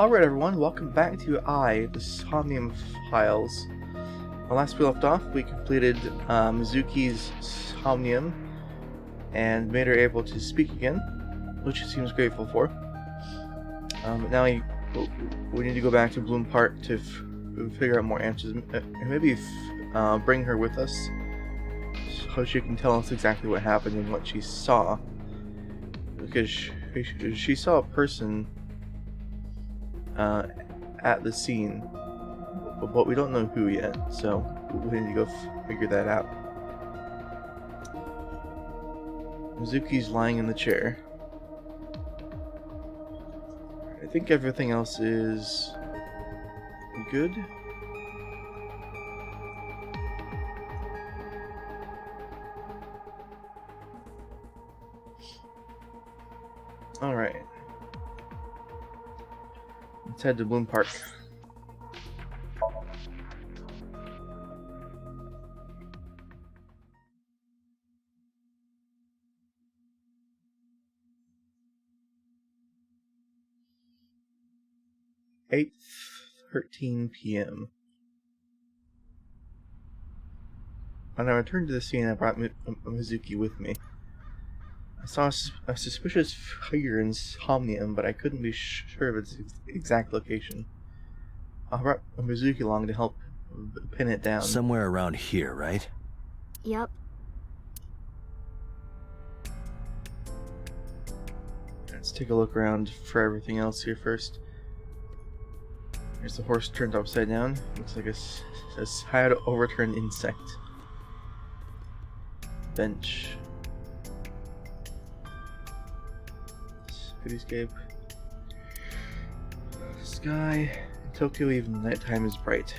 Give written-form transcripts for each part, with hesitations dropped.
Alright everyone, welcome back to the Somnium files. Well, last we left off, we completed Mizuki's Somnium and made her able to speak again, which she seems grateful for. Now we need to go back to Bloom Park to figure out more answers, and maybe bring her with us so she can tell us exactly what happened and what she saw. Because she saw a person at the scene, but we don't know who yet, so we need to go figure that out. Mizuki's lying in the chair. I think everything else is good. Alright. Let's head to Bloom Park. Eight 13 p.m. When I returned to the scene, I brought Mizuki with me. I saw a suspicious figure in Somnium, but I couldn't be sure of its exact location. I brought Mizuki along to help pin it down. Somewhere around here, right? Yep. Let's take a look around for everything else here first. There's the horse turned upside down. Looks like a sad overturned insect. Bench. Cityscape. Sky. In Tokyo, even nighttime is bright.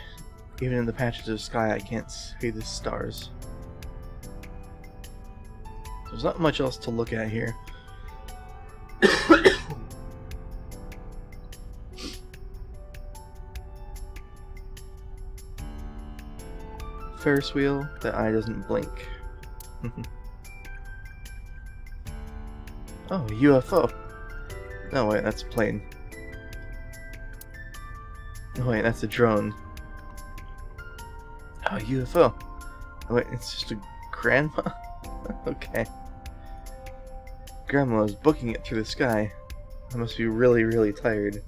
Even in the patches of sky, I can't see the stars. There's not much else to look at here. Ferris wheel, the eye doesn't blink. Oh, a UFO. No, wait, that's a plane. Oh, wait, that's a drone. Oh, UFO. Oh, wait, it's just a grandma? Okay. Grandma is booking it through the sky. I must be really, really tired.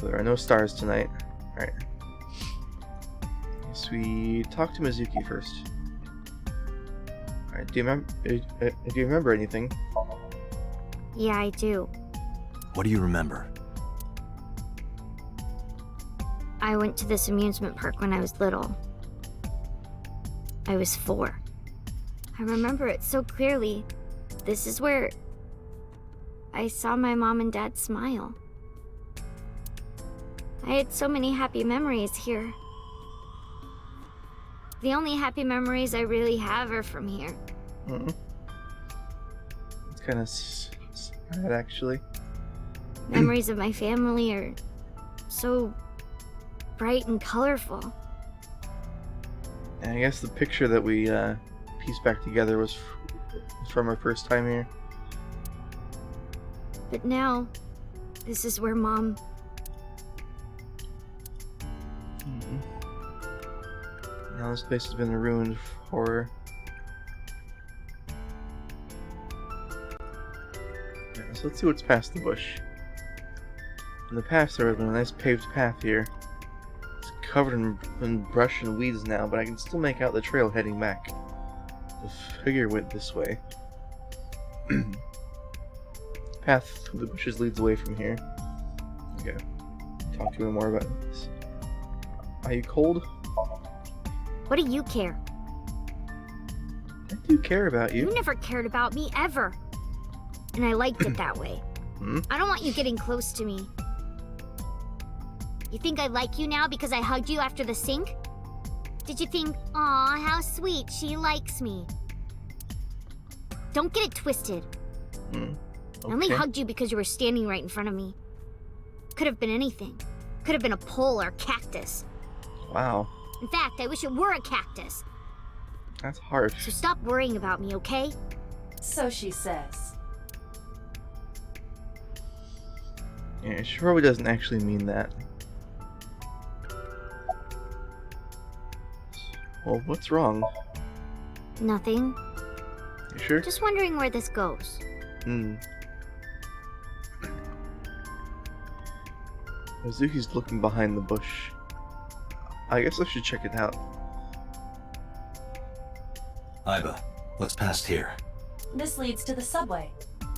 There are no stars tonight. Alright. Guess we talk to Mizuki first. Alright, do you remember anything? Yeah, I do. What do you remember? I went to this amusement park when I was little. I was 4. I remember it so clearly. This is where I saw my mom and dad smile. I had so many happy memories here. The only happy memories I really have are from here. It's kind of sad, actually. Memories of my family are so bright and colorful. And I guess the picture that we pieced back together was from our first time here. But now, this is where Mom... Now this place has been ruined for... Yeah, so let's see what's past the bush. In the past there would have been a nice paved path here. It's covered in brush and weeds now, but I can still make out the trail heading back. The figure went this way. Path through the bushes leads away from here. Okay. Talk to him more about this. Are you cold? What do you care? I do care about you. You never cared about me, ever. And I liked it that way. I don't want you getting close to me. You think I like you now because I hugged you after the sink? Did you think, aw, how sweet, she likes me? Don't get it twisted. Okay. I only hugged you because you were standing right in front of me. Could have been anything. Could have been a pole or a cactus. Wow. In fact, I wish it were a cactus. That's harsh. So stop worrying about me, okay? So she says. Yeah, it probably doesn't actually mean that. Well, what's wrong? Nothing. You sure? Just wondering where this goes. Mizuki's looking behind the bush. I guess I should check it out. Iba, what's past here? This leads to the subway.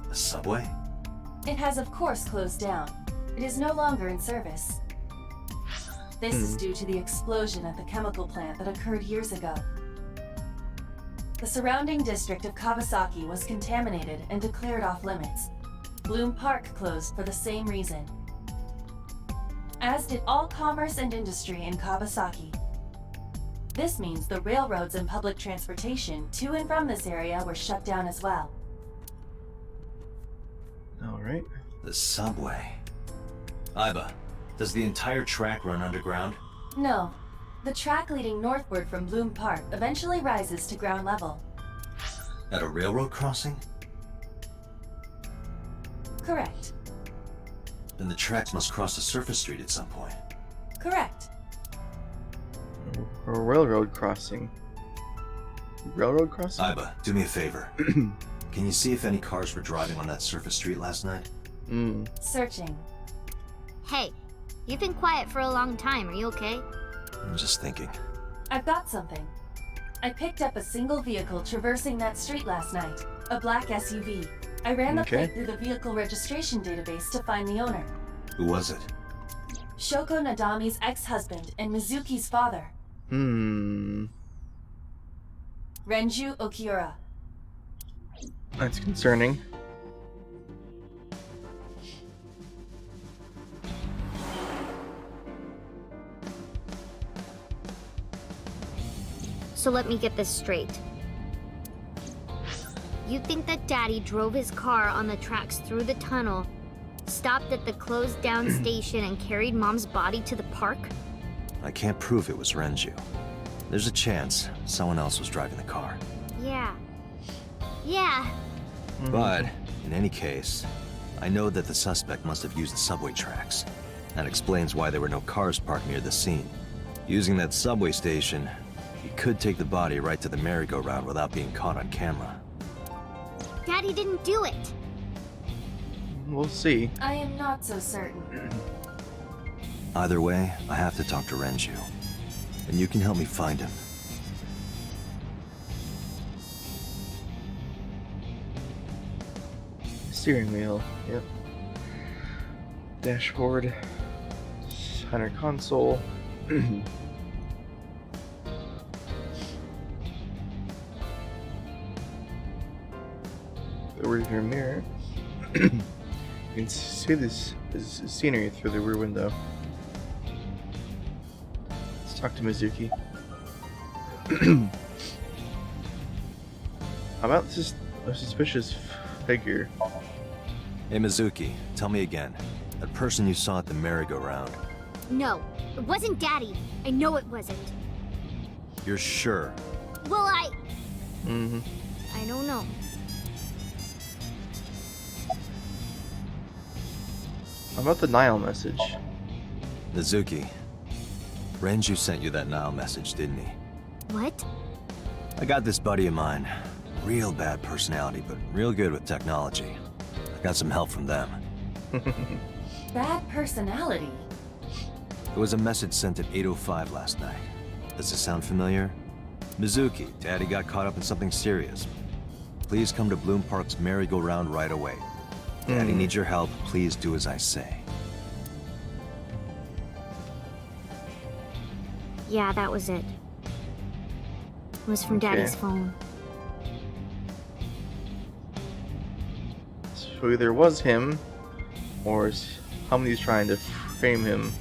The subway? It has of course closed down. It is no longer in service. This is due to the explosion at the chemical plant that occurred years ago. The surrounding district of Kawasaki was contaminated and declared off limits. Bloom Park closed for the same reason. As did all commerce and industry in Kawasaki. This means the railroads and public transportation to and from this area were shut down as well. Alright. The subway. Iba, does the entire track run underground? No. The track leading northward from Bloom Park eventually rises to ground level. At a railroad crossing? Correct. Then the tracks must cross a surface street at some point. Correct. A railroad crossing. Railroad crossing? Iba, do me a favor. Can you see if any cars were driving on that surface street last night? Searching. Hey, you've been quiet for a long time. Are you okay? I'm just thinking. I've got something. I picked up a single vehicle traversing that street last night. A black SUV. I ran the plate through the vehicle registration database to find the owner. Who was it? Shoko Nadami's ex-husband and Mizuki's father. Renju Okiura. That's concerning. So let me get this straight. You think that Daddy drove his car on the tracks through the tunnel, stopped at the closed down station, and carried Mom's body to the park? I can't prove it was Renju. There's a chance someone else was driving the car. Yeah. But, in any case, I know that the suspect must have used the subway tracks. That explains why there were no cars parked near the scene. Using that subway station, he could take the body right to the merry-go-round without being caught on camera. Daddy didn't do it. We'll see. I am not so certain. Either way, I have to talk to Renju. And you can help me find him. Steering wheel. Yep. Dashboard. Center console. The rear view mirror. You can see this scenery through the rear window. Let's talk to Mizuki. How about this a suspicious figure? Hey Mizuki, tell me again. That person you saw at the merry-go-round. No, it wasn't Daddy. I know it wasn't. You're sure? Well, I don't know. How about the Nile message? Mizuki, Renju sent you that Nile message, didn't he? What? I got this buddy of mine. Real bad personality, but real good with technology. I got some help from them. Bad personality? There was a message sent at 8:05 last night. Does this sound familiar? Mizuki, Daddy got caught up in something serious. Please come to Bloom Park's merry-go-round right away. Daddy needs your help. Please do as I say. Yeah, that was it. It was from Daddy's phone. So either it was him, or somebody's trying to frame him.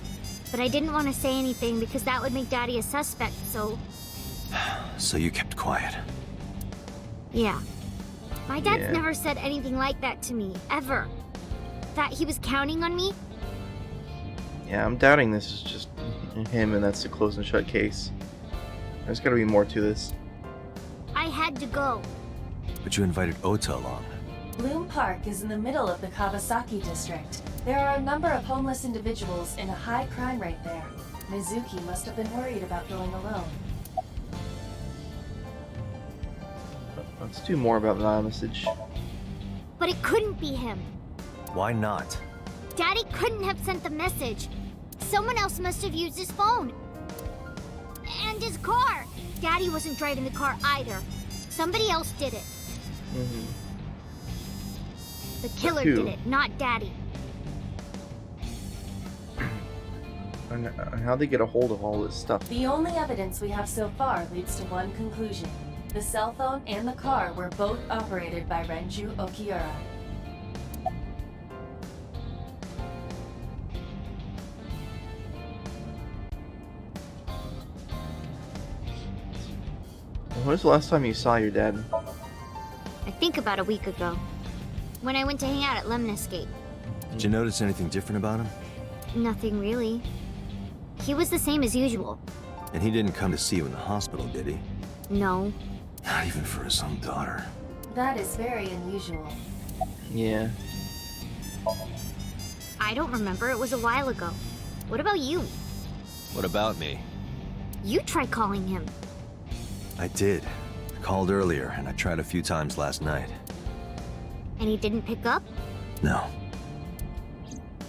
But I didn't want to say anything because that would make Daddy a suspect, so... So you kept quiet. Yeah. My dad's Yeah. never said anything like that to me, ever. That he was counting on me? Yeah, I'm doubting this is just him and that's a closed and shut case. There's gotta be more to this. I had to go. But you invited Ota along. Bloom Park is in the middle of the Kawasaki district. There are a number of homeless individuals and a high crime rate there. Mizuki must have been worried about going alone. Let's do more about the message. But it couldn't be him. Why not? Daddy couldn't have sent the message. Someone else must have used his phone. And his car. Daddy wasn't driving the car either. Somebody else did it. Mm-hmm. The killer who? did it, not Daddy. And how'd they get a hold of all this stuff? The only evidence we have so far leads to one conclusion. The cell phone and the car were both operated by Renju Okiura. When was the last time you saw your dad? I think about a week ago. When I went to hang out at Lemniscape. Did you notice anything different about him? Nothing really. He was the same as usual. And he didn't come to see you in the hospital, did he? No. Not even for his own daughter. That is very unusual. Yeah. I don't remember. It was a while ago. What about you? What about me? You try calling him. I did. I called earlier, and I tried a few times last night. And he didn't pick up? No.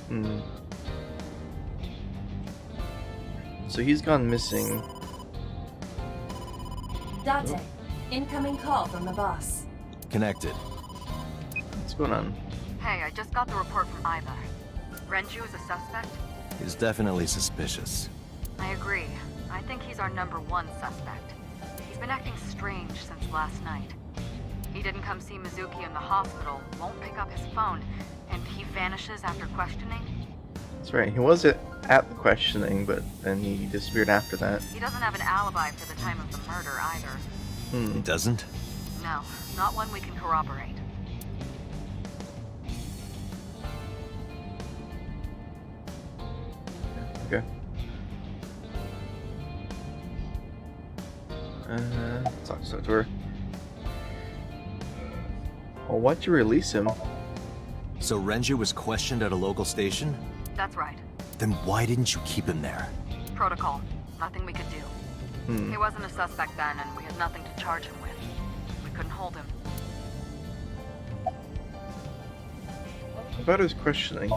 Hmm. So he's gone missing. Date, incoming call from the boss. Connected. What's going on? Hey, I just got the report from Iva. Renju is a suspect? He's definitely suspicious. I agree. I think he's our #1 suspect. He's been acting strange since last night. He didn't come see Mizuki in the hospital, won't pick up his phone, and he vanishes after questioning. That's right. He was at the questioning, but then he disappeared after that. He doesn't have an alibi for the time of the murder either. He doesn't? No, not one we can corroborate. Okay. Talk to her. Well, why'd you release him? So Renju was questioned at a local station? That's right. Then why didn't you keep him there? Protocol. Nothing we could do. He wasn't a suspect then, and we had nothing to charge him with. We couldn't hold him. About his questioning.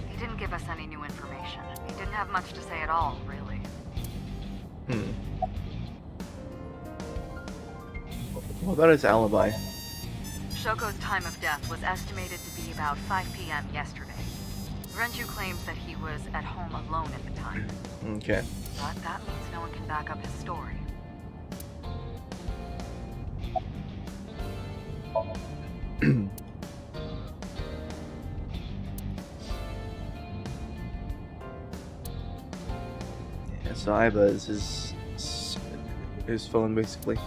He didn't give us any new information. He didn't have much to say at all, really. What about his alibi? Shoko's time of death was estimated to be about 5 p.m. yesterday. Renju claims that he was at home alone at the time. Okay. But that means no one can back up his story. Yeah, so Iva is his phone, basically.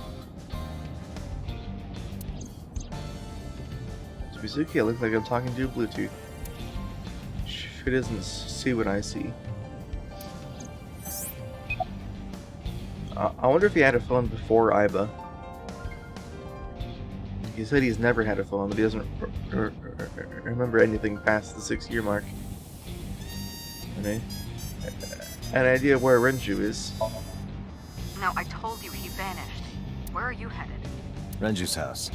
So Mizuki, I look like I'm talking to Bluetooth. She doesn't see what I see. I wonder if he had a phone before Iva. He said he's never had a phone, but he doesn't remember anything past the 6-year mark. Okay. An idea of where Renju is. No, I told you he vanished. Where are you headed? Renju's house.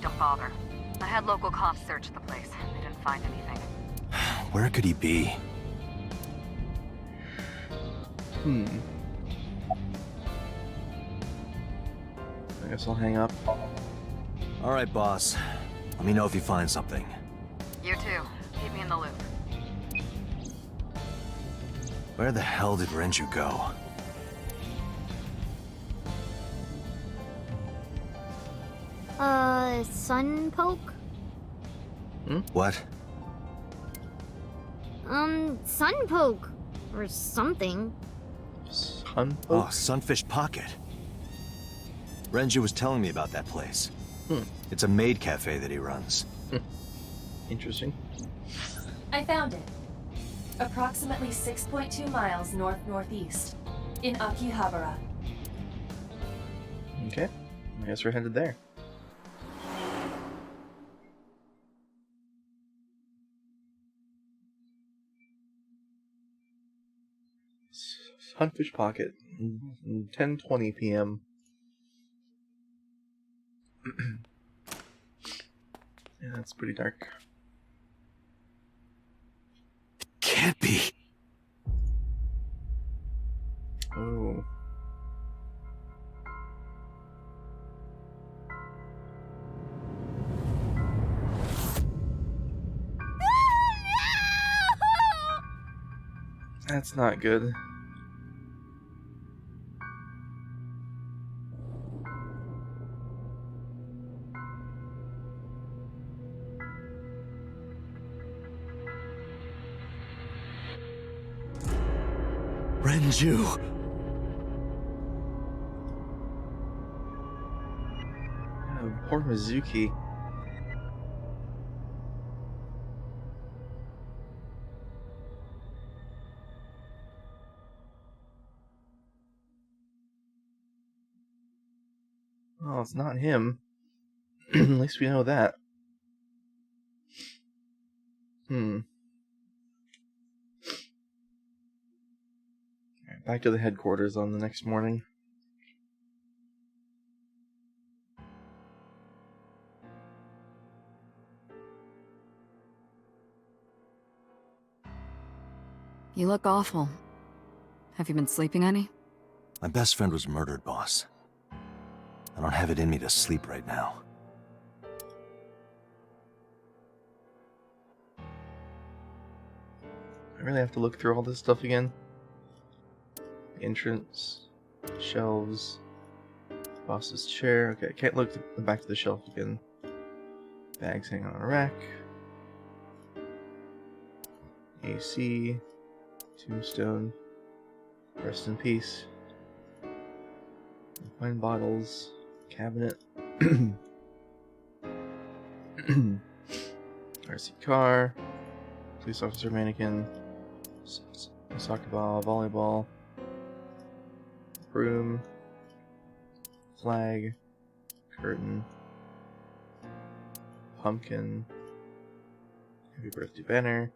Don't bother. I had local cops search the place. They didn't find anything. Where could he be? I guess I'll hang up. All right, boss. Let me know if you find something. You too. Keep me in the loop. Where the hell did Renju go? Sun poke? What? Sun poke. Or something. Sun Oh, Sunfish Pocket. Renju was telling me about that place. It's a maid cafe that he runs. Interesting. I found it. Approximately 6.2 miles north-northeast. In Akihabara. Okay. I guess we're headed there. Sunfish Pocket. 10:20 p.m. Yeah, that's pretty dark. Can't be. Oh. That's not good. Renju. Oh, poor Mizuki. Oh, it's not him. At least we know that. Alright, back to the headquarters on the next morning. You look awful. Have you been sleeping any? My best friend was murdered, boss. I don't have it in me to sleep right now. I really have to look through all this stuff again. Entrance, shelves, boss's chair. Okay, I can't look back to the shelf again. Bags hanging on a rack. AC, tombstone, rest in peace. Wine bottles, cabinet. RC car, police officer mannequin, soccer ball, volleyball, broom, flag, curtain, pumpkin, happy birthday banner.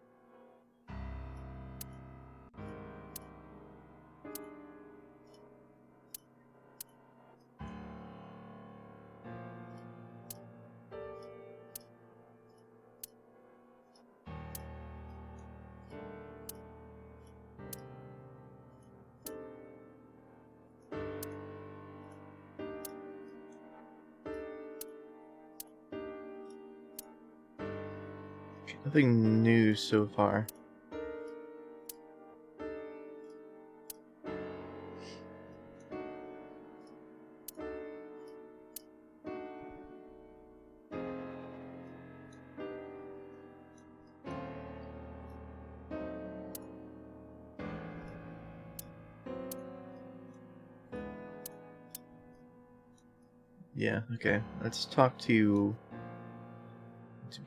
Nothing new so far. Yeah, okay. Let's talk to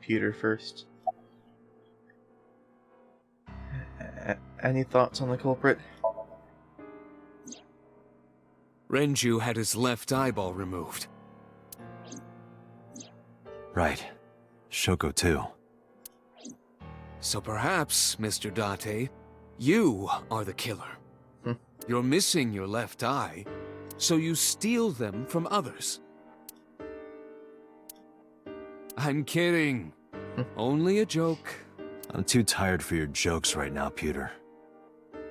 Peter first. Any thoughts on the culprit? Renju had his left eyeball removed. Right. Shoko too. So perhaps, Mr. Date, you are the killer. You're missing your left eye, so you steal them from others. I'm kidding. Only a joke. I'm too tired for your jokes right now, Peter.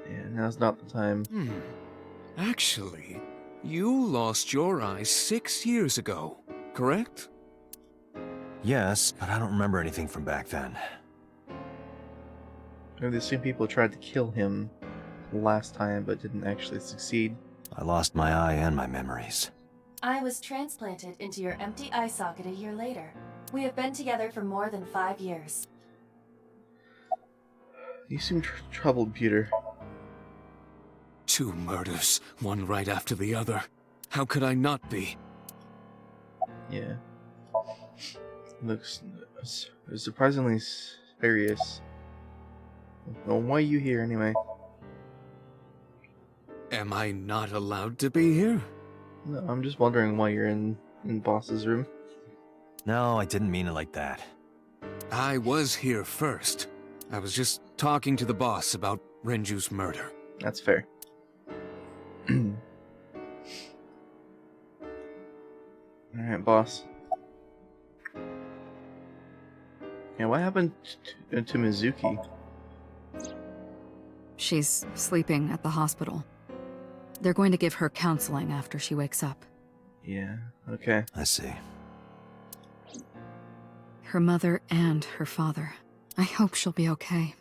Yeah, now's not the time. Actually, you lost your eye 6 years ago, correct? Yes, but I don't remember anything from back then. Maybe the same people tried to kill him last time but didn't actually succeed. I lost my eye and my memories. I was transplanted into your empty eye socket a year later. We have been together for more than 5 years. You seem troubled, Peter. 2 murders, one right after the other. How could I not be? Yeah. Looks surprisingly serious. Well, why are you here anyway? Am I not allowed to be here? No, I'm just wondering why you're in boss's room. No, I didn't mean it like that. I was here first. I was just talking to the boss about Renju's murder. That's fair. Alright, boss. Yeah, what happened to Mizuki? She's sleeping at the hospital. They're going to give her counseling after she wakes up. Yeah, okay. I see. Her mother and her father. I hope she'll be okay.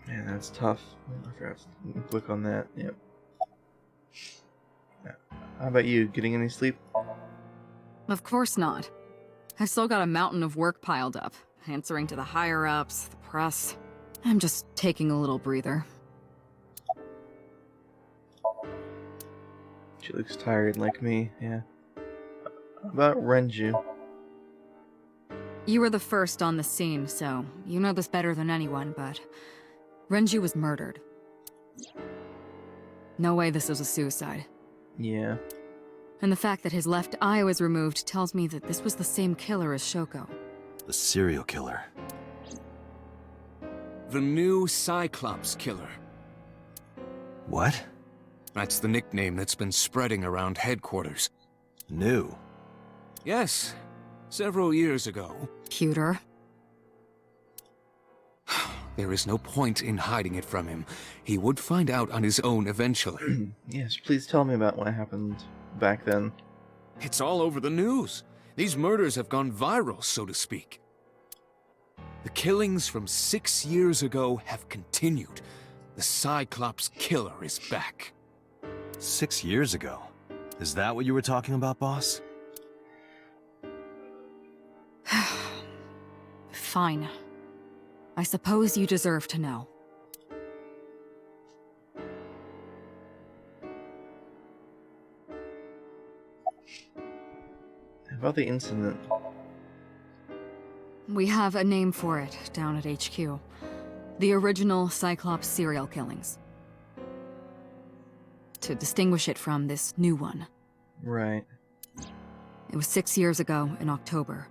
Man, that's tough. I forgot to click on that. Yep. How about you? Getting any sleep? Of course not. I've still got a mountain of work piled up, answering to the higher-ups, the press. I'm just taking a little breather. She looks tired like me, yeah. How about Renju? You were the first on the scene, so you know this better than anyone, but Renju was murdered. No way this was a suicide. Yeah. And the fact that his left eye was removed tells me that this was the same killer as Shoko. The serial killer. The new Cyclops killer. What? That's the nickname that's been spreading around headquarters. New. Yes, several years ago. Pewter. There is no point in hiding it from him. He would find out on his own eventually. Yes, please tell me about what happened back then. It's all over the news. These murders have gone viral, so to speak. The killings from 6 years ago have continued. The Cyclops killer is back. 6 years ago? Is that what you were talking about, boss? Fine. I suppose you deserve to know. About the incident. We have a name for it down at HQ. The original Cyclops serial killings. To distinguish it from this new one. Right. It was 6 years ago in October.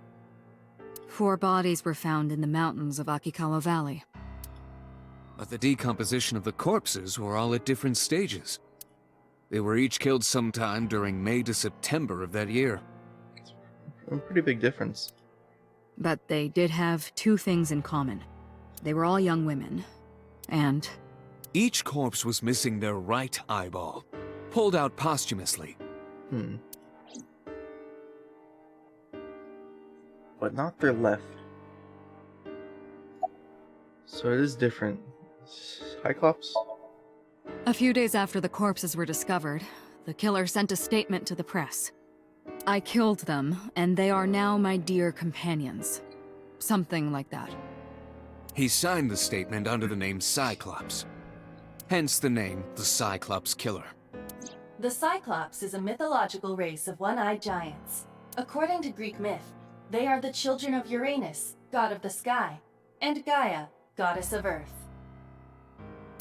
4 bodies were found in the mountains of Akikawa Valley. But the decomposition of the corpses were all at different stages. They were each killed sometime during May to September of that year. A pretty big difference. But they did have 2 things in common. They were all young women. And Each corpse was missing their right eyeball, pulled out posthumously. But not their left. So it is different. Cyclops? a few days after the corpses were discovered, the killer sent a statement to the press. I killed them, and they are now my dear companions. Something like that. He signed the statement under the name Cyclops. Hence the name, the Cyclops Killer. The Cyclops is a mythological race of one-eyed giants. According to Greek myth, they are the children of Uranus, god of the sky, and Gaia, goddess of earth.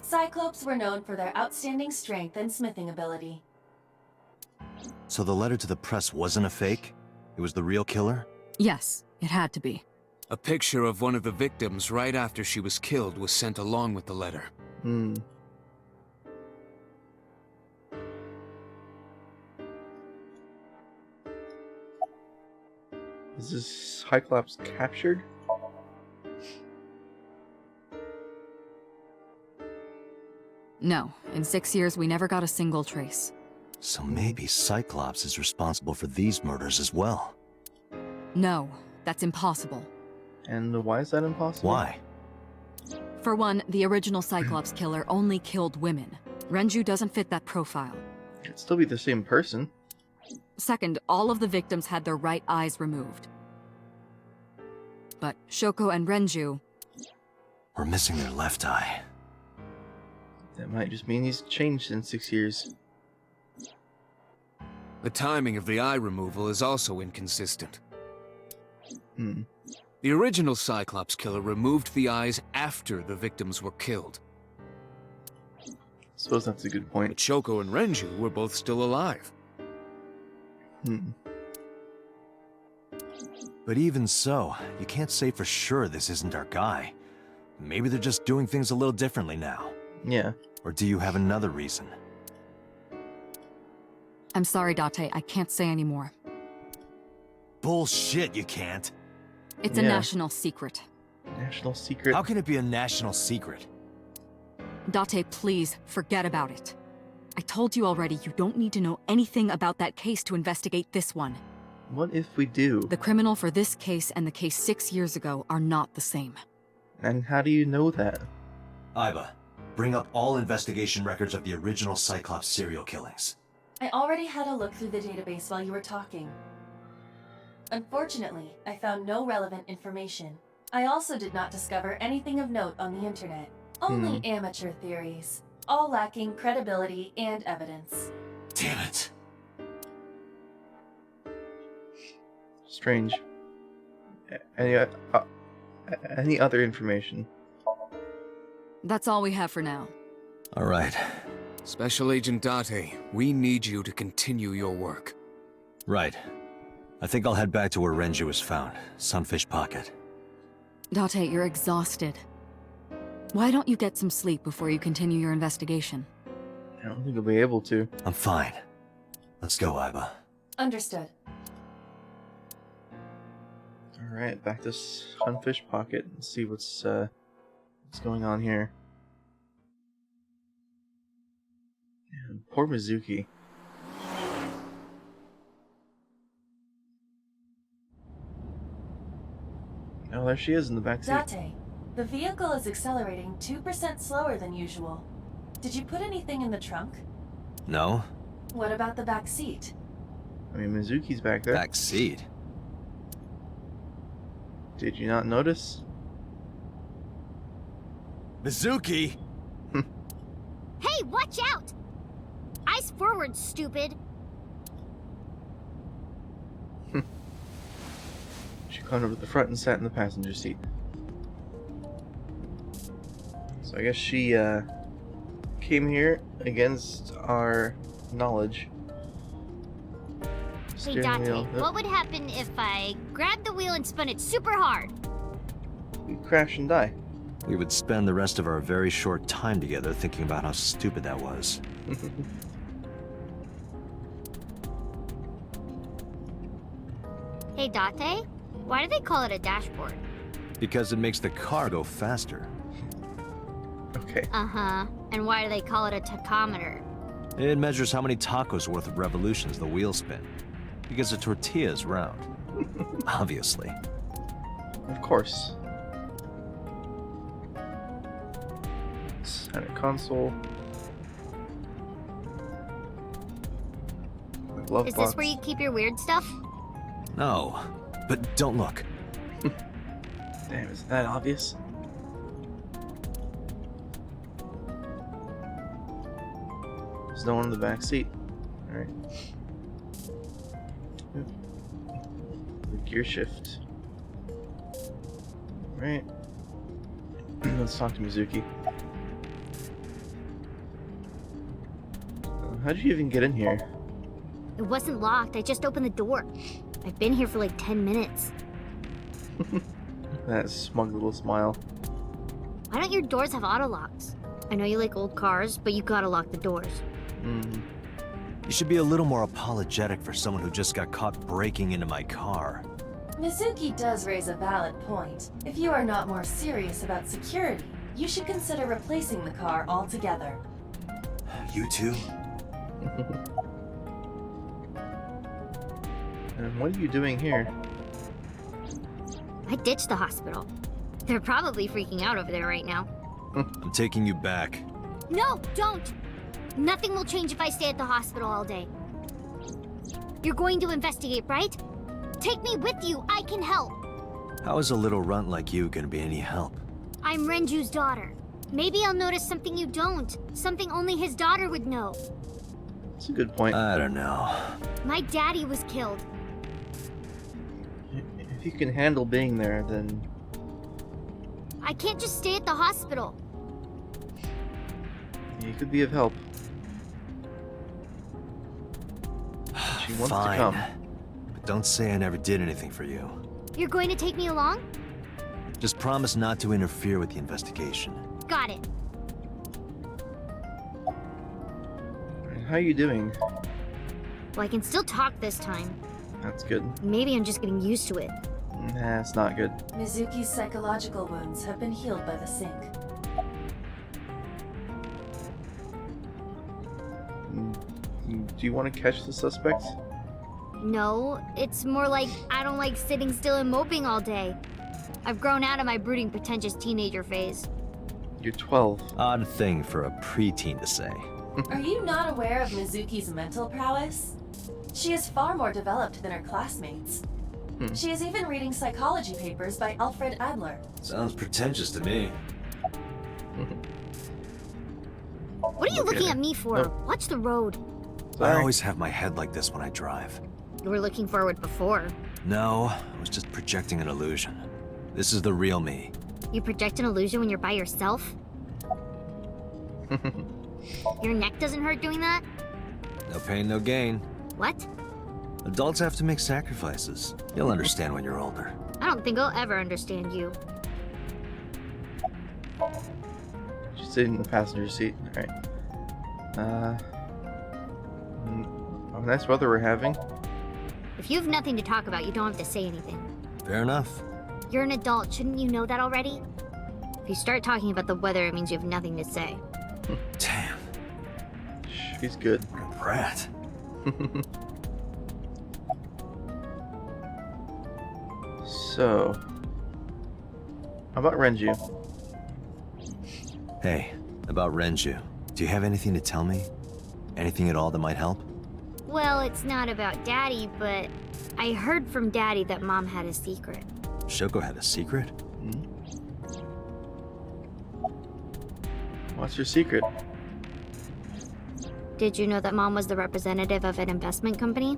Cyclopes were known for their outstanding strength and smithing ability. So the letter to the press wasn't a fake? It was the real killer? Yes, it had to be. A picture of one of the victims right after she was killed was sent along with the letter. Is this Cyclops captured? No, in 6 years we never got a single trace. So maybe Cyclops is responsible for these murders as well. No, that's impossible. And why is that impossible? Why? For one, the original Cyclops killer only killed women. Renju doesn't fit that profile. It'd still be the same person. Second, all of the victims had their right eyes removed. But Shoko and Renju... We're missing their left eye. That might just mean he's changed in 6 years. The timing of the eye removal is also inconsistent. The original Cyclops killer removed the eyes after the victims were killed. Suppose that's a good But point. Shoko and Renju were both still alive. But even so, you can't say for sure this isn't our guy. Maybe they're just doing things a little differently now. Yeah. Or do you have another reason? I'm sorry, Date. I can't say anymore. Bullshit, you can't. It's a Yeah. national secret. National secret. How can it be a national secret? Date, please, forget about it. I told you already, you don't need to know anything about that case to investigate this one. What if we do? The criminal for this case and the case 6 years ago are not the same. And how do you know that? Iva, bring up all investigation records of the original Cyclops serial killings. I already had a look through the database while you were talking. Unfortunately, I found no relevant information. I also did not discover anything of note on the internet. Only amateur theories, all lacking credibility and evidence. Damn it. Strange. Any other information? That's all we have for now. All right. Special Agent Date, we need you to continue your work. Right. I think I'll head back to where Renju was found, Sunfish Pocket. Date, you're exhausted. Why don't you get some sleep before you continue your investigation? I don't think I'll be able to. I'm fine. Let's go, Iva. Understood. Alright, back to Sunfish Pocket and see what's going on here. Man, poor Mizuki. Oh, there she is in the backseat. Date, the vehicle is accelerating 2% slower than usual. Did you put anything in the trunk? No? What about the back seat? I mean, Mizuki's back there. Back seat. Did you not notice? Mizuki! Hey, watch out! Eyes forward, stupid. She climbed over to the front and sat in the passenger seat. So I guess she came here against our knowledge. Hey, Steering Date, wheel. what would happen if I grabbed the wheel and spun it super hard? We'd crash and die. We would spend the rest of our very short time together thinking about how stupid that was. Hey, Date, why do they call it a dashboard? Because it makes the car go faster. Okay. Uh-huh. And why do they call it a tachometer? It measures how many tacos worth of revolutions the wheels spin. Because a tortilla is round. Obviously. Of course. Center console. The glove Is box. this where you keep your weird stuff? No, but don't look. Damn, is that obvious? There's no one in the back seat. Alright. The gear shift. Right. Let's talk to Mizuki. How'd you even get in here? It wasn't locked. I just opened the door. I've been here for like 10 minutes. That smug little smile. Why don't your doors have auto locks? I know you like old cars, but you gotta lock the doors. You should be a little more apologetic for someone who just got caught breaking into my car. Mizuki does raise a valid point. If you are not more serious about security, you should consider replacing the car altogether. You too? And what are you doing here? I ditched the hospital. They're probably freaking out over there right now. I'm taking you back. No, don't! Nothing will change if I stay at the hospital all day. You're going to investigate, right? Take me with you. I can help. How is a little runt like you gonna be any help? I'm Renju's daughter. Maybe I'll notice something you don't. Something only his daughter would know. That's a good point. I don't know. My daddy was killed. If you can handle being there, then I can't just stay at the hospital. you could be of help. She wants Fine. to come. But don't say I never did anything for you. You're going to take me along? Just promise not to interfere with the investigation. Got it. how are you doing? Well, I can still talk this time. That's good. Maybe I'm just getting used to it. Nah, it's not good. Mizuki's psychological wounds have been healed by the sink. Do you want to catch the suspect? No, it's more like I don't like sitting still and moping all day. I've grown out of my brooding, pretentious teenager phase. You're 12. Odd thing for a preteen to say. Are you not aware of Mizuki's mental prowess? She is far more developed than her classmates. She is even reading psychology papers by Alfred Adler. Sounds pretentious to me. What are you looking at me for? Oh. Watch the road. I Sorry. always have my head like this when I drive. You were looking forward before. No, I was just projecting an illusion. This is the real me. You project an illusion when you're by yourself? Your neck doesn't hurt doing that? No pain, no gain. What? Adults have to make sacrifices. You'll understand when you're older. I don't think I'll ever understand you. Just sit in the passenger seat. Alright. Nice weather we're having. If you have nothing to talk about, you don't have to say anything. Fair enough. You're an adult, shouldn't you know that already? If you start talking about the weather, it means you have nothing to say. Damn, She's good. what a brat. So, how about Renju? Hey, about Renju. Do you have anything to tell me? Anything at all that might help? Well, it's not about Daddy, but I heard from Daddy that Mom had a secret. Shoko had a secret? What's your secret? Did you know that Mom was the representative of an investment company?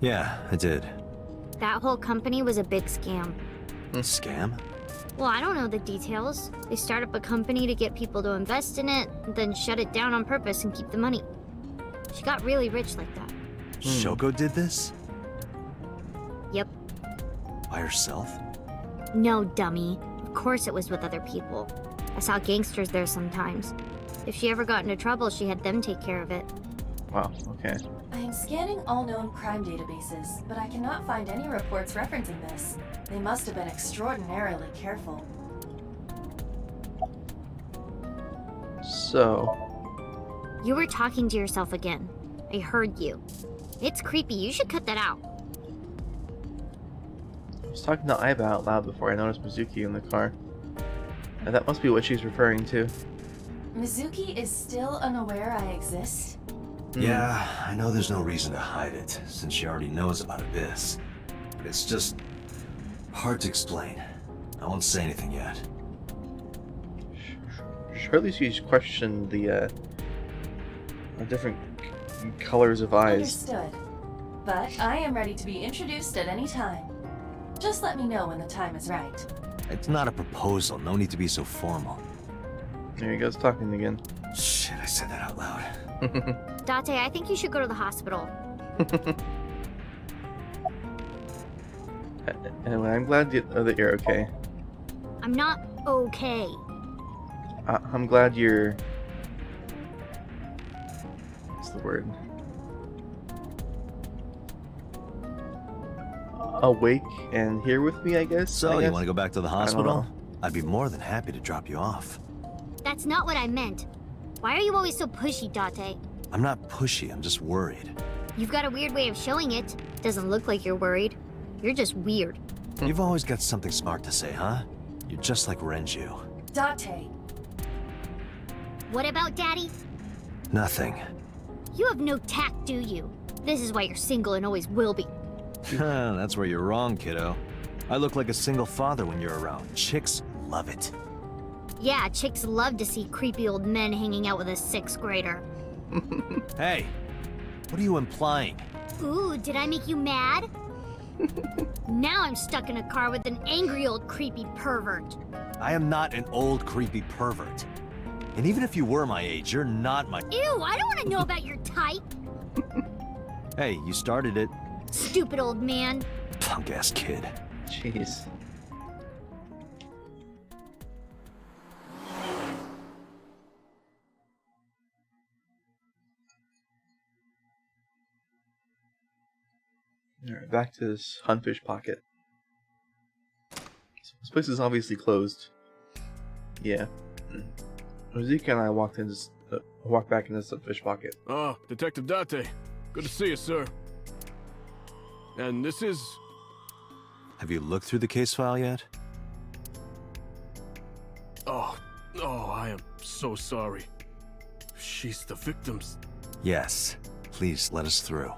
Yeah, I did. That whole company was a big scam. Scam? Well, I don't know the details. They start up a company to get people to invest in it, then shut it down on purpose and keep the money. She got really rich like that. Shoko did this? Yep. By herself? No, dummy. Of course it was with other people. I saw gangsters there sometimes. If she ever got into trouble, she had them take care of it. Wow, okay. I am scanning all known crime databases, but I cannot find any reports referencing this. They must have been extraordinarily careful. So, You were talking to yourself again. I heard you. It's creepy. You should cut that out. I was talking to Aiba out loud before I noticed Mizuki in the car. And that must be what she's referring to. Mizuki is still unaware I exist? Yeah, I know there's no reason to hide it, since she already knows about Abyss. But it's just hard to explain. I won't say anything yet. Surely she's questioned the different colors of eyes. Understood. But I am ready to be introduced at any time. Just let me know when the time is right. It's not a proposal, no need to be so formal. There he goes talking again. Shit, I said that out loud. Date, I think you should go to the hospital. Anyway, I'm glad that you're okay. I'm not okay. I'm glad you're... What's the word? Awake and here with me, I guess? So, you want to go back to the don't hospital? know. I'd be more than happy to drop you off. That's not what I meant. Why are you always so pushy, Date? I'm not pushy, I'm just worried. You've got a weird way of showing it. Doesn't look like you're worried. You're just weird. You've always got something smart to say, huh? You're just like Renju. Date, What about Daddy? Nothing. You have no tact, do you? This is why you're single and always will be. That's where you're wrong, kiddo. I look like a single father when you're around. Chicks love it. Yeah, chicks love to see creepy old men hanging out with a 6th grader. Hey, what are you implying? Ooh, did I make you mad? Now I'm stuck in a car with an angry old creepy pervert. I am not an old creepy pervert. And even if you were my age, you're not my... Ew, I don't want to know about your type. Hey, you started it. Stupid old man. Punk-ass kid. Jeez. Alright, back to this Hunfish pocket. This place is obviously closed. Yeah. Mizuki and I walked back into the fish pocket. Ah, Detective Date. Good to see you, sir. And this is... Have you looked through the case file yet? Oh, I am so sorry. She's the victim's... Yes. Please let us through.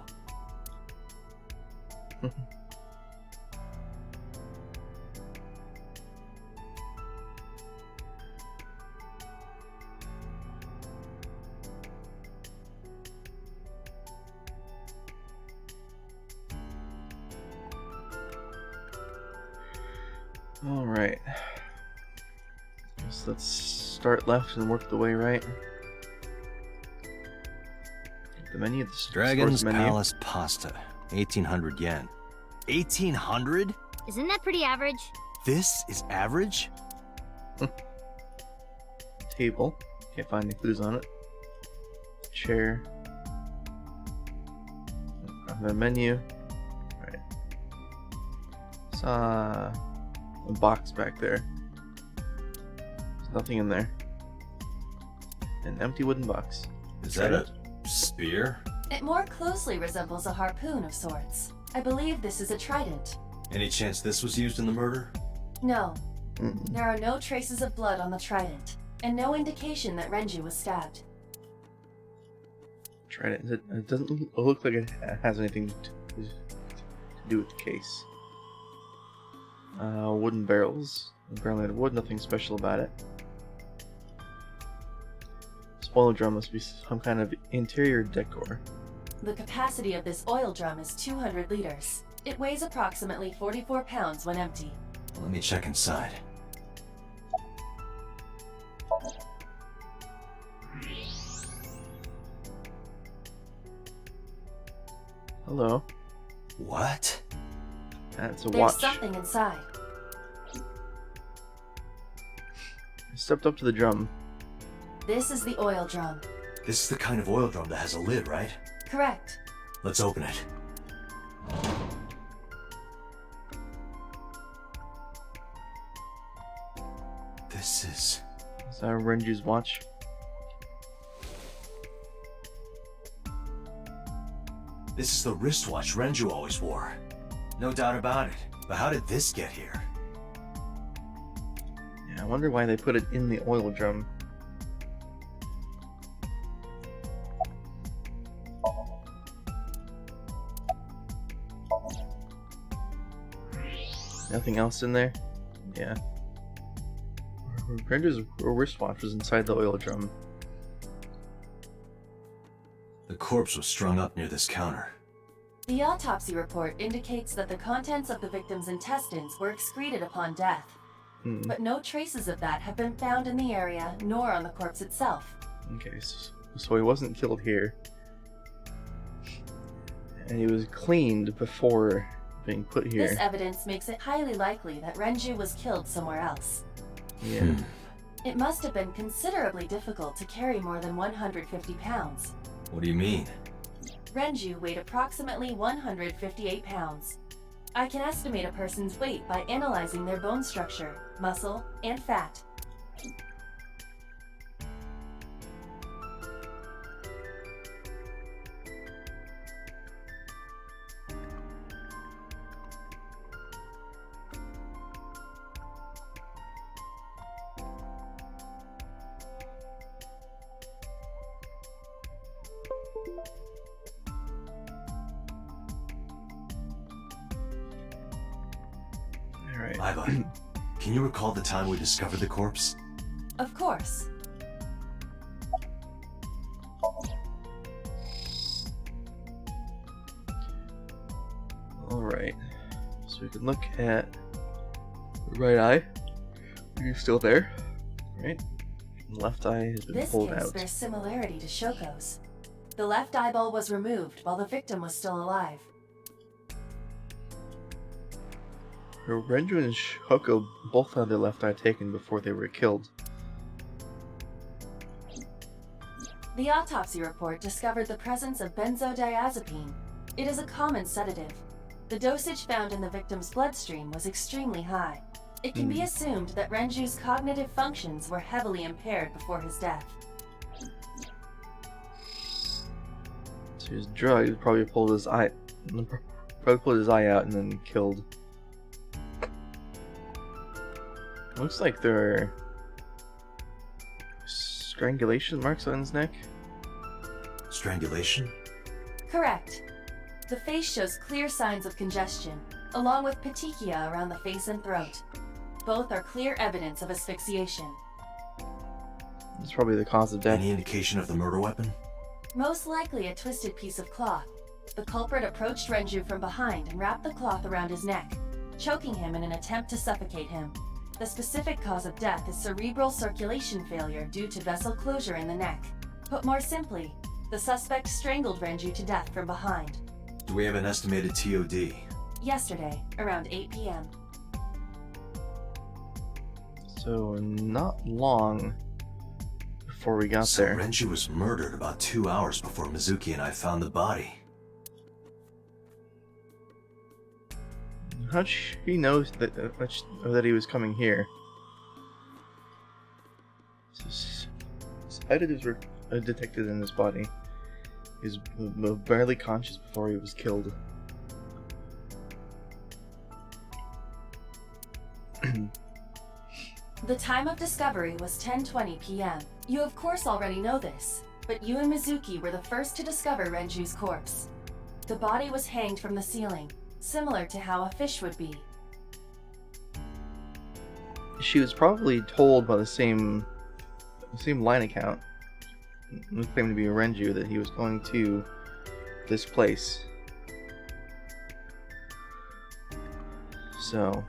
Alright. Guess let's start left and work the way right. The menu, the Dragon's store's menu. Palace Pasta. 1800 yen. 1800? Isn't that pretty average? This is average? Table. Can't find any clues on it. Chair. The menu. Right. Saw a box back there. There's nothing in there. An empty wooden box. Is that a spear? It more closely resembles a harpoon of sorts. I believe this is a trident. Any chance this was used in the murder? No. There are no traces of blood on the trident, and no indication that Renju was stabbed. Trident. It doesn't look like it has anything to do with the case. Wooden barrels. Apparently the wood, nothing special about it. This oil drum must be some kind of interior decor. The capacity of this oil drum is 200 liters. It weighs approximately 44 pounds when empty. Let me check inside. Hello. What? That's a There's watch. something inside. I stepped up to the drum. This is the oil drum. This is the kind of oil drum that has a lid, right? Correct. Let's open it. This is... Is that Renju's watch? This is the wristwatch Renju always wore. No doubt about it. But how did this get here? Yeah, I wonder why they put it in the oil drum. Nothing else in there? Yeah. Renju's wristwatch was inside the oil drum. The corpse was strung up near this counter. The autopsy report indicates that the contents of the victim's intestines were excreted upon death. But no traces of that have been found in the area, nor on the corpse itself. Okay, so he wasn't killed here. And he was cleaned before being put here. This evidence makes it highly likely that Renju was killed somewhere else. Yeah. It must have been considerably difficult to carry more than 150 pounds. What do you mean? Renju weighed approximately 158 pounds. I can estimate a person's weight by analyzing their bone structure, muscle, and fat. Alright. Iva, can you recall the time we discovered the corpse? Of course. Alright. So we can look at the right eye. Are you still there? Right? The left eye has been This pulled case out. bears similarity to Shoko's. The left eyeball was removed while the victim was still alive. Renju and Shoko both had their left eye taken before they were killed. The autopsy report discovered the presence of benzodiazepine. It is a common sedative. The dosage found in the victim's bloodstream was extremely high. It can be assumed that Renju's cognitive functions were heavily impaired before his death. So he was drugged, probably pulled his eye out and then killed. Looks like there are strangulation marks on his neck. Strangulation? Correct. The face shows clear signs of congestion, along with petechia around the face and throat. Both are clear evidence of asphyxiation. It's probably the cause of death. Any indication of the murder weapon? Most likely a twisted piece of cloth. The culprit approached Renju from behind and wrapped the cloth around his neck, choking him in an attempt to suffocate him. The specific cause of death is cerebral circulation failure due to vessel closure in the neck. Put more simply, the suspect strangled Renju to death from behind. Do we have an estimated TOD? Yesterday, around 8 p.m. So not long before we got So there. Renju was murdered about 2 hours before Mizuki and I found the body. How'd she know that he was coming here? Additives were detected in his body. He was barely conscious before he was killed. The time of discovery was 10:20 p.m. You of course already know this, but you and Mizuki were the first to discover Renju's corpse. The body was hanged from the ceiling, similar to how a fish would be. She was probably told by the same line account, who claimed to be Renju, that he was going to this place. So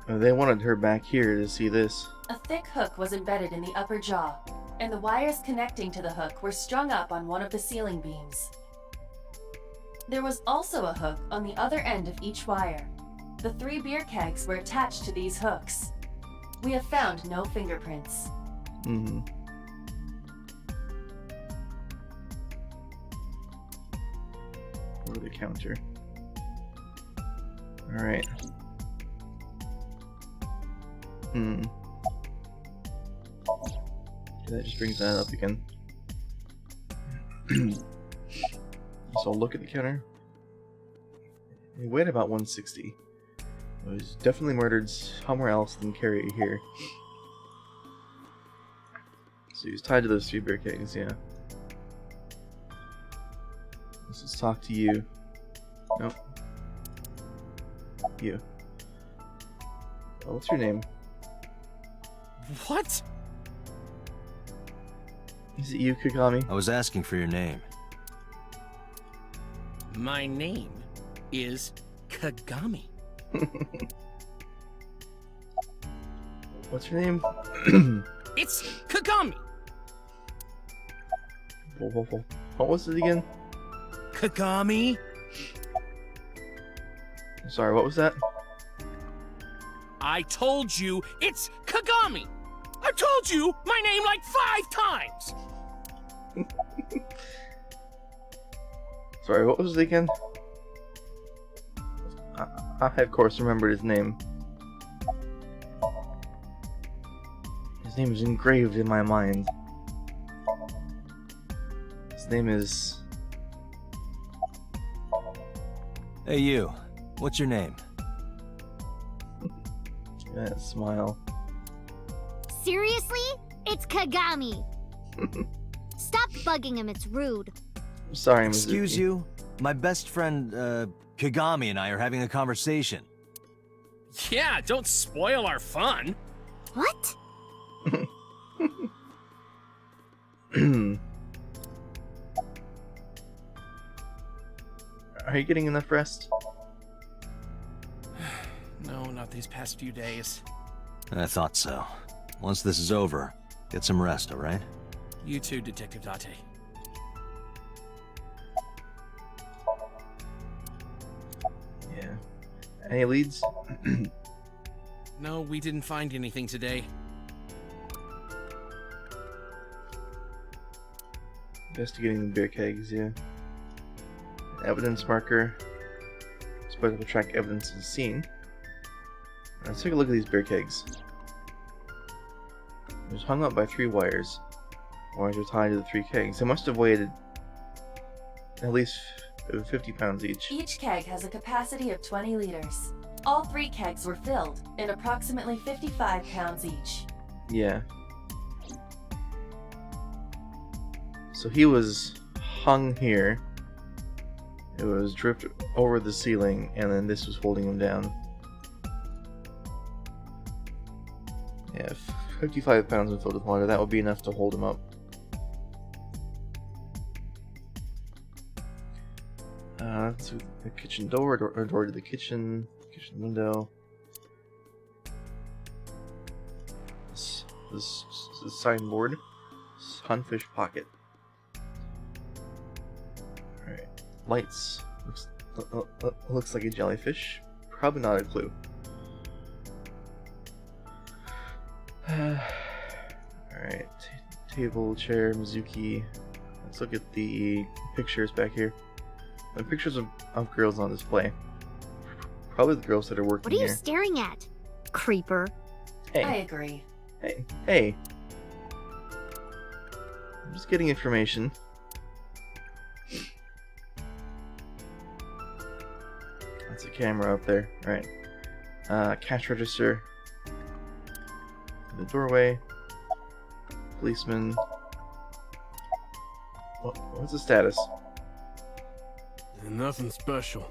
they wanted her back here to see this. A thick hook was embedded in the upper jaw, and the wires connecting to the hook were strung up on one of the ceiling beams. There was also a hook on the other end of each wire. The 3 beer kegs were attached to these hooks. We have found no fingerprints. Over the counter. Alright. That just brings that up again. So I'll look at the counter. He weighed about 160. He was definitely murdered somewhere else than carry it here. So he was tied to those 3 beer kegs, yeah. Let's talk to you. Nope. You. Oh, what's your name? What? Is it you, Kagami? I was asking for your name. My name is Kagami. What's your name? It's Kagami! What was it again? Kagami? Sorry, what was that? I told you it's Kagami! I told you my name like 5 times! Sorry, what was it again? I of course remembered his name. His name is engraved in my mind. His name is... Hey you, what's your name? That smile. Seriously? It's Kagami. Stop bugging him, it's rude. Sorry, Mizuki. Excuse you? My best friend, Kagami and I are having a conversation. Yeah, don't spoil our fun. What? Are you getting enough rest? No, not these past few days. I thought so. Once this is over, get some rest, alright? You too, Detective Date. Yeah. Any leads? No, we didn't find anything today. Investigating the beer kegs, yeah. Evidence marker. It's better to track evidence in scene. Let's take a look at these beer kegs. It was hung up by 3 wires. Wires are tied to the 3 kegs. They must have weighed at least 50 pounds each. Each keg has a capacity of 20 liters. All 3 kegs were filled, in approximately 55 pounds each. Yeah. So he was hung here. It was dripped over the ceiling, and then this was holding him down. Yeah, 55 pounds of filled with water. That would be enough to hold him up. That's the kitchen door, door to the kitchen window. This signboard. Sunfish pocket. Alright. Lights. Looks like a jellyfish. Probably not a clue. Alright. Table, chair, Mizuki. Let's look at the pictures back here. The pictures of girls on display. Probably the girls that are working What are you here. staring at, creeper? Hey. I agree. Hey. I'm just getting information. That's a camera up there. Alright. Cash register. The doorway. Policeman. What's the status? Nothing special.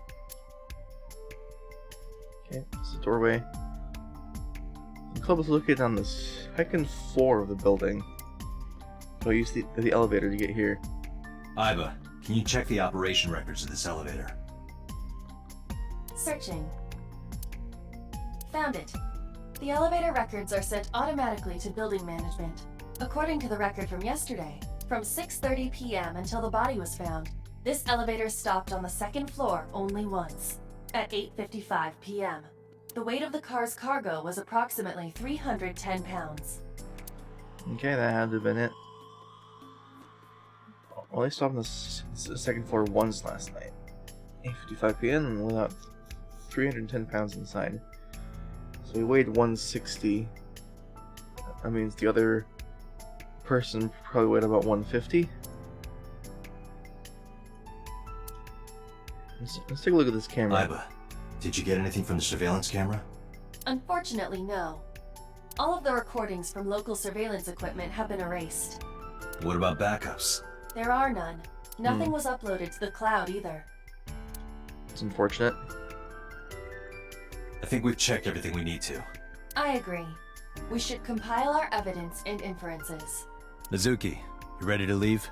Okay, it's the doorway. The club is located on the 2nd floor of the building. So I use the elevator to get here. Iba, can you check the operation records of this elevator? Searching. Found it. The elevator records are sent automatically to building management. According to the record from yesterday, from 6:30 p.m. until the body was found, this elevator stopped on the 2nd floor only once, at 8:55 p.m. The weight of the car's cargo was approximately 310 pounds. Okay, that had to have been it. Only stopped on the 2nd floor once last night. 8:55 p.m. and without 310 pounds inside. So he weighed 160. That means the other person probably weighed about 150. Let's take a look at this camera. Iba, did you get anything from the surveillance camera? Unfortunately, no. All of the recordings from local surveillance equipment have been erased. What about backups? There are none. Nothing was uploaded to the cloud either. It's unfortunate. I think we've checked everything we need to. I agree. We should compile our evidence and inferences. Mizuki, you ready to leave?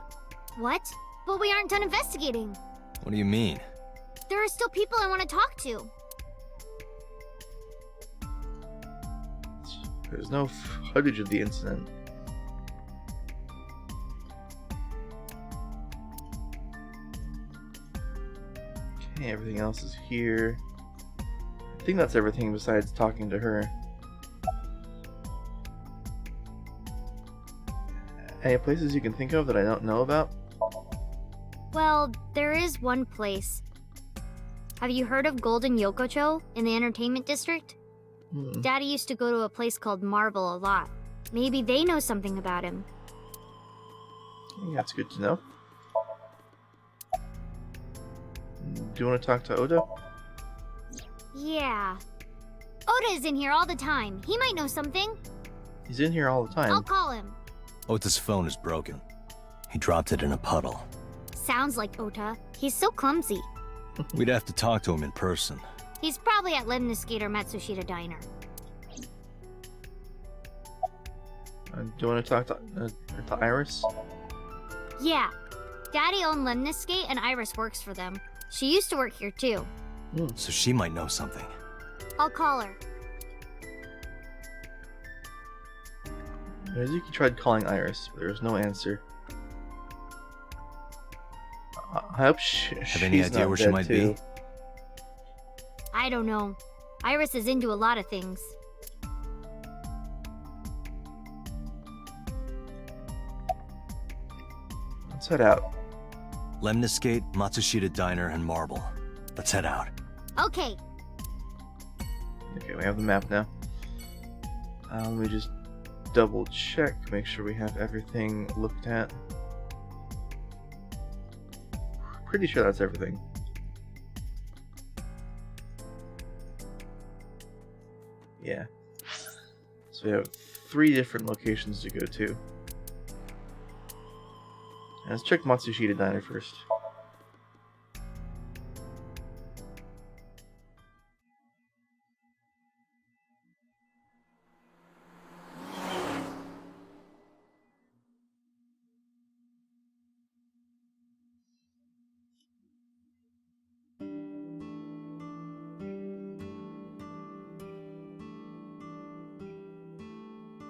What? But we aren't done investigating. What do you mean? There are still people I want to talk to. There's no footage of the incident. Okay, everything else is here. I think that's everything besides talking to her. Any places you can think of that I don't know about? Well, there is one place. Have you heard of Golden Yokocho in the entertainment district? Daddy used to go to a place called Marble a lot. Maybe they know something about him. That's good to know. Do you want to talk to Oda? Yeah. Oda is in here all the time. He might know something. He's in here all the time. I'll call him. Ota's phone is broken. He dropped it in a puddle. Sounds like Ota. He's so clumsy. We'd have to talk to him in person. He's probably at Lemniscate or Matsushita Diner. Do you want to talk to Iris? Yeah. Daddy owned Lemniscate and Iris works for them. She used to work here too. So she might know something. I'll call her. Mizuki tried calling Iris, but there was no answer. I hope Have any idea where she might be? I don't know. Iris is into a lot of things. Let's head out. Lemniscate, Matsushita Diner, and Marble. Let's head out. Okay. Okay, we have the map now. Let me just double check, make sure we have everything looked at. Pretty sure that's everything. Yeah. So we have 3 different locations to go to. Let's check Matsushita Diner first.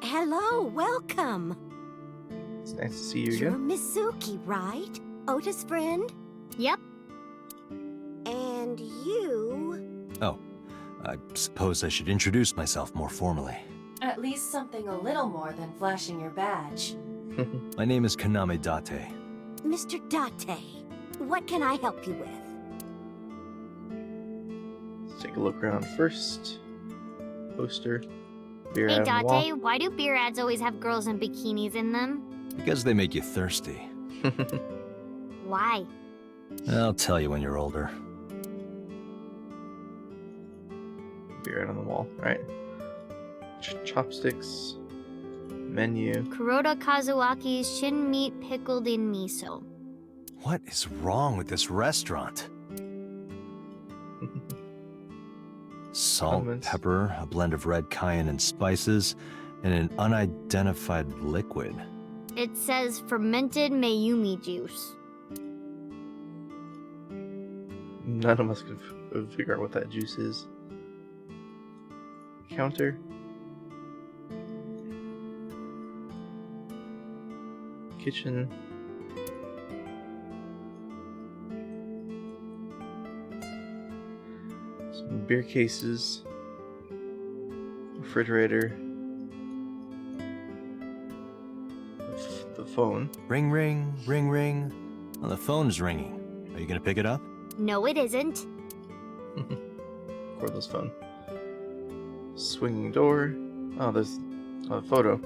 Hello, welcome. It's nice to see you You're again. Mizuki, right? Ota's friend? Yep. And you... Oh, I suppose I should introduce myself more formally. At least something a little more than flashing your badge. My name is Kaname Date. Mr. Date, what can I help you with? Let's take a look around first. Poster. Beer Hey, ad on the wall. Date, why do beer ads always have girls in bikinis in them? Because they make you thirsty. Why? I'll tell you when you're older. Beer ad on the wall, right? Chopsticks. Menu. Kuroda Kazuaki's shin meat pickled in miso. What is wrong with this restaurant? Salt, Condiments. pepper, a blend of red cayenne and spices, and an unidentified liquid. It says fermented Mayumi juice. None of us could figure out what that juice is. Counter. Kitchen. Some beer cases. Refrigerator. The phone. Ring, ring, ring, ring. Well, the phone's ringing. Are you gonna pick it up? No, it isn't. Cordless phone. Swinging door. Oh, there's a photo.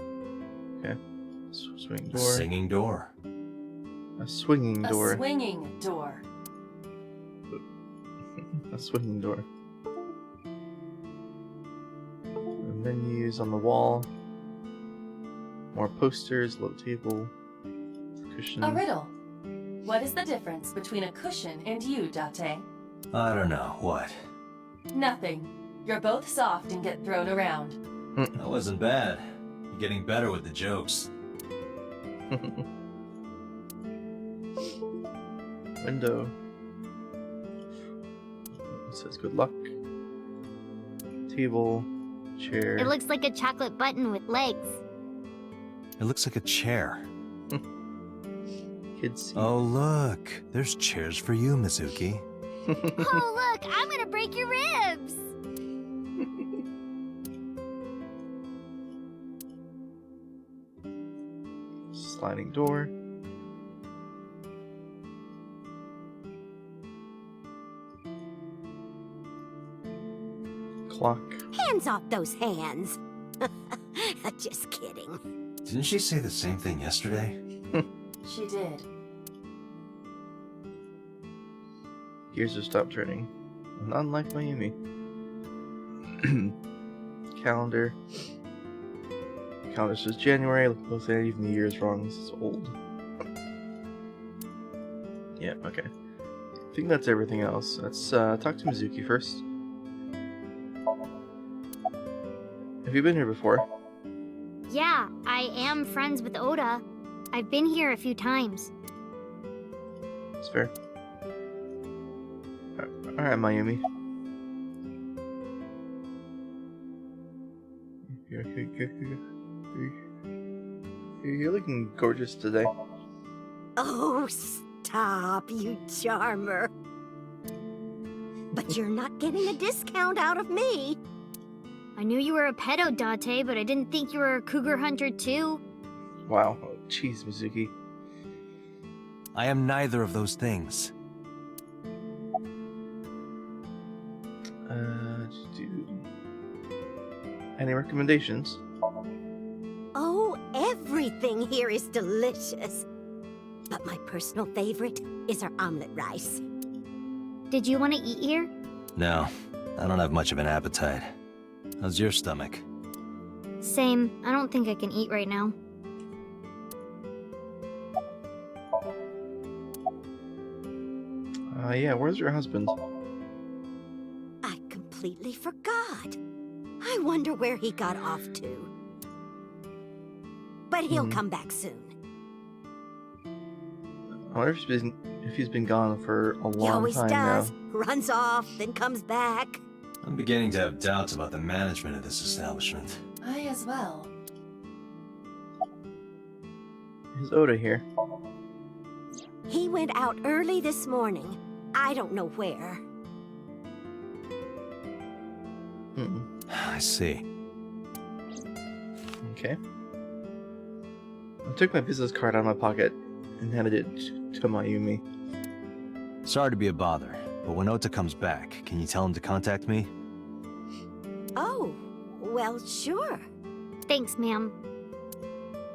Okay. Swinging A door. singing door. A swinging door. A swinging door. A swinging door. The menus on the wall. More posters, low table, cushion. A riddle. What is the difference between a cushion and you, Date? I don't know. What? Nothing. You're both soft and get thrown around. That wasn't bad. You're getting better with the jokes. Window. It says good luck. Table, chair. It looks like a chocolate button with legs. It looks like a chair. Kids seat. Oh, look. There's chairs for you, Mizuki. Oh, look, I'm gonna break your ribs. Sliding door. Clock. Hands off those hands. Just kidding. Didn't she say the same thing yesterday? She did. Gears have stopped turning. Unlike Mayumi. Calendar. Calendar says January. Looks like even the year is wrong. This is old. Yeah, okay. I think that's everything else. Let's talk to Mizuki first. Have you been here before? Yeah, I am friends with Oda. I've been here a few times. It's fair. Alright, Mayumi. You're looking gorgeous today. Oh, stop, you charmer. But you're not getting a discount out of me. I knew you were a pedo, Date, but I didn't think you were a cougar hunter too. Wow. Oh, jeez, Mizuki. I am neither of those things. Any recommendations? Oh, everything here is delicious. But my personal favorite is our omelet rice. Did you want to eat here? No, I don't have much of an appetite. How's your stomach? Same. I don't think I can eat right now. Yeah, where's your husband? I completely forgot. I wonder where he got off to. But he'll come back soon. I wonder if he's been gone for a He long always time does. now. Runs off, then comes back. I'm beginning to have doubts about the management of this establishment. I as well. Is Oda here? He went out early this morning. I don't know where. I see. Okay. I took my business card out of my pocket and handed it to Mayumi. Sorry to be a bother, but when Ota comes back, can you tell him to contact me? Oh, well, sure. Thanks, ma'am.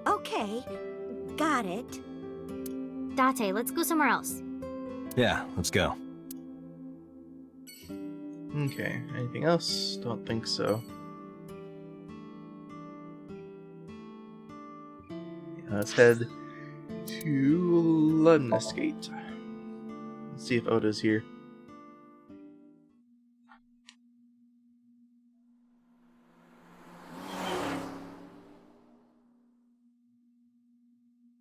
Okay, got it. Date, let's go somewhere else. Yeah, let's go. Okay, anything else? Don't think so. Yeah, let's head to Lemniscate. Let's see if Oda's here.